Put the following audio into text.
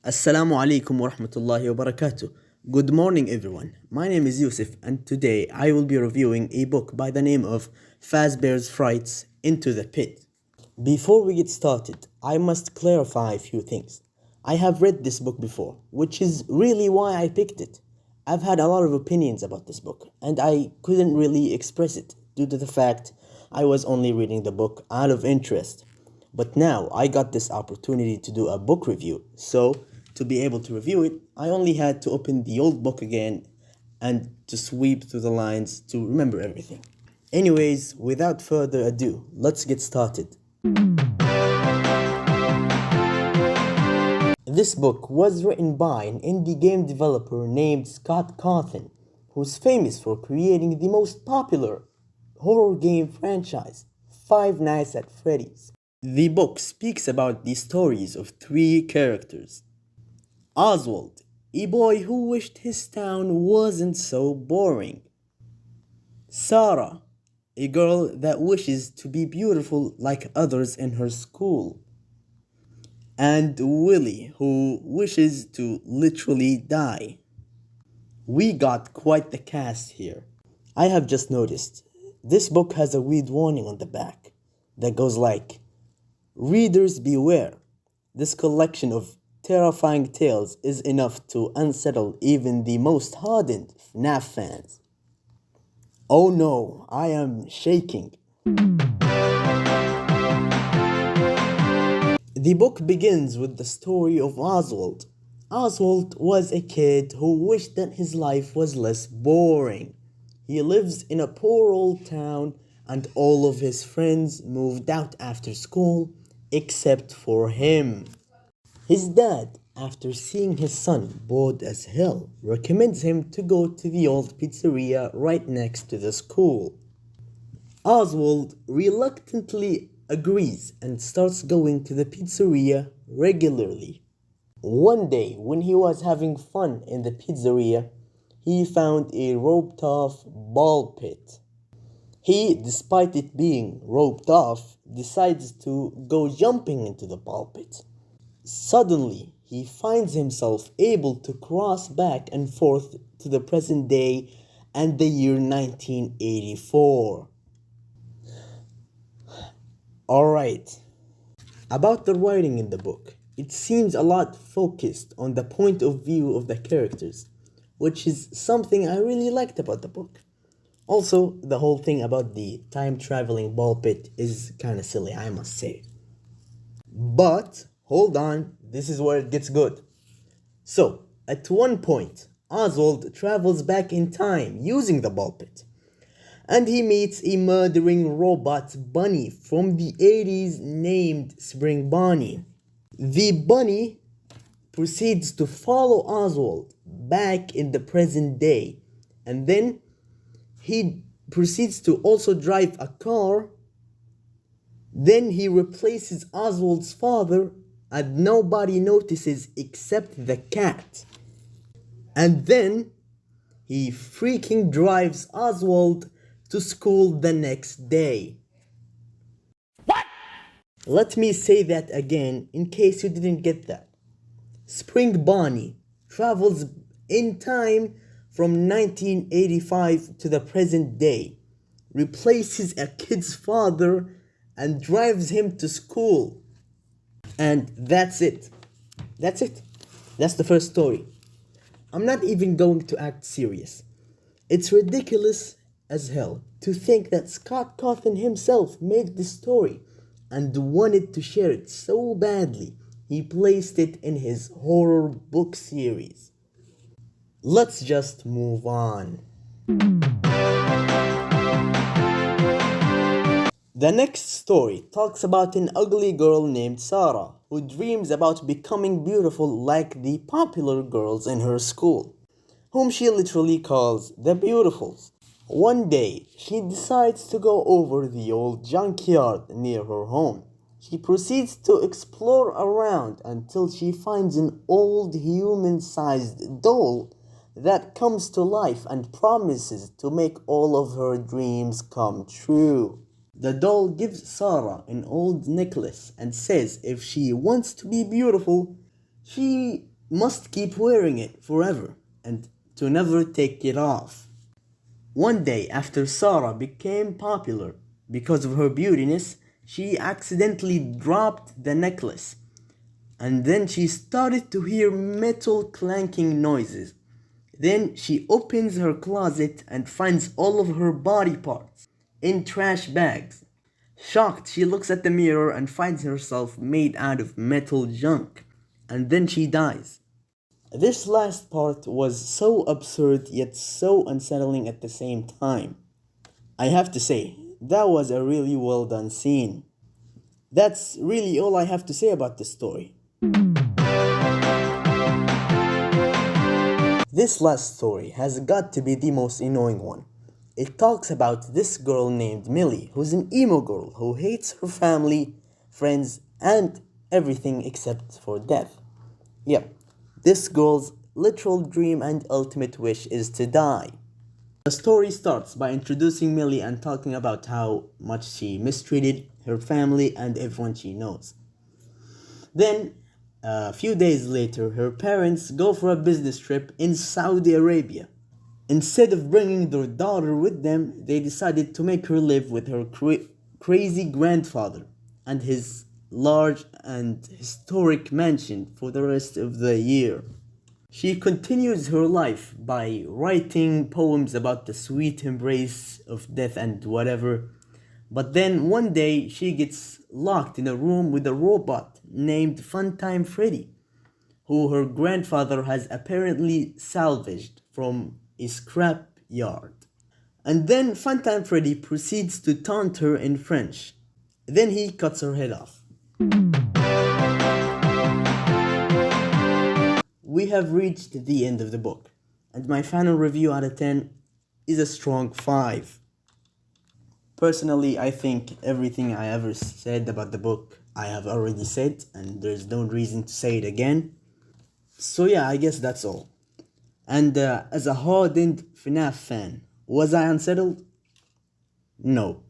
Assalamu alaikum wa rahmatullahi wa barakatuh. Good morning, everyone. My name is Yusuf, and today I will be reviewing a book by the name of Fazbear's Frights Into the Pit. Before we get started, I must clarify a few things. I have read this book before, which is really why I picked it. I've had a lot of opinions about this book, and I couldn't really express it due to the fact I was only reading the book out of interest. But now I got this opportunity to do a book review, so to be able to review it, I only had to open the old book again and to sweep through the lines to remember everything. Anyways, without further ado, let's get started. This book was written by an indie game developer named Scott Cawthon, who's famous for creating the most popular horror game franchise, Five Nights at Freddy's. The book speaks about the stories of three characters. Oswald, a boy who wished his town wasn't so boring. Sarah, a girl that wishes to be beautiful like others in her school. And Willie, who wishes to literally die. We got quite the cast here. I have just noticed, this book has a weird warning on the back that goes like, "Readers beware, this collection of terrifying tales is enough to unsettle even the most hardened FNAF fans." Oh no, I am shaking. The book begins with the story of Oswald. Oswald was a kid who wished that his life was less boring. He lives in a poor old town and all of his friends moved out after school except for him. His dad, after seeing his son bored as hell, recommends him to go to the old pizzeria right next to the school. Oswald reluctantly agrees and starts going to the pizzeria regularly. One day, when he was having fun in the pizzeria, he found a roped-off ball pit. He, despite it being roped off, decides to go jumping into the ball pit. Suddenly, he finds himself able to cross back and forth to the present day and the year 1984. Alright, about the writing in the book, it seems a lot focused on the point of view of the characters, which is something I really liked about the book. Also, the whole thing about the time-traveling ball pit is kinda silly, I must say. But, hold on, this is where it gets good. So, at one point, Oswald travels back in time using the ball pit. And he meets a murdering robot bunny from the 80s named Spring Bonnie. The bunny proceeds to follow Oswald back in the present day, and then he proceeds to also drive a car. Then he replaces Oswald's father and nobody notices except the cat. And then he freaking drives Oswald to school the next day. What? Let me say that again in case you didn't get that. Spring Bonnie travels in time from 1985 to the present day, replaces a kid's father, and drives him to school. And that's it. That's it. That's the first story. I'm not even going to act serious. It's ridiculous as hell to think that Scott Cawthon himself made this story and wanted to share it so badly he placed it in his horror book series. Let's just move on. The next story talks about an ugly girl named Sarah who dreams about becoming beautiful like the popular girls in her school, whom she literally calls the Beautifuls. One day, she decides to go over the old junkyard near her home. She proceeds to explore around until she finds an old human-sized doll that comes to life and promises to make all of her dreams come true. The doll gives Sarah an old necklace and says if she wants to be beautiful, she must keep wearing it forever and to never take it off. One day, after Sarah became popular because of her beautiness, she accidentally dropped the necklace, and then she started to hear metal clanking noises. Then she opens her closet and finds all of her body parts in trash bags. Shocked, she looks at the mirror and finds herself made out of metal junk, and then she dies. This last part was so absurd yet so unsettling at the same time. I have to say, that was a really well done scene. That's really all I have to say about this story. This last story has got to be the most annoying one. It talks about this girl named Millie, who's an emo girl who hates her family, friends, and everything except for death. Yep, this girl's literal dream and ultimate wish is to die. The story starts by introducing Millie and talking about how much she mistreated her family and everyone she knows. Then, a few days later, her parents go for a business trip in Saudi Arabia. Instead of bringing their daughter with them, they decided to make her live with her crazy grandfather and his large and historic mansion for the rest of the year. She continues her life by writing poems about the sweet embrace of death and whatever. But then one day she gets locked in a room with a robot named Funtime Freddy, who her grandfather has apparently salvaged from a scrap yard. And then Funtime Freddy proceeds to taunt her in French. Then he cuts her head off. We have reached the end of the book, and my final review out of 10 is a strong 5. Personally, I think everything I ever said about the book I have already said, and there's no reason to say it again. So yeah, I guess that's all. And as a hardened FNAF fan, was I unsettled? No.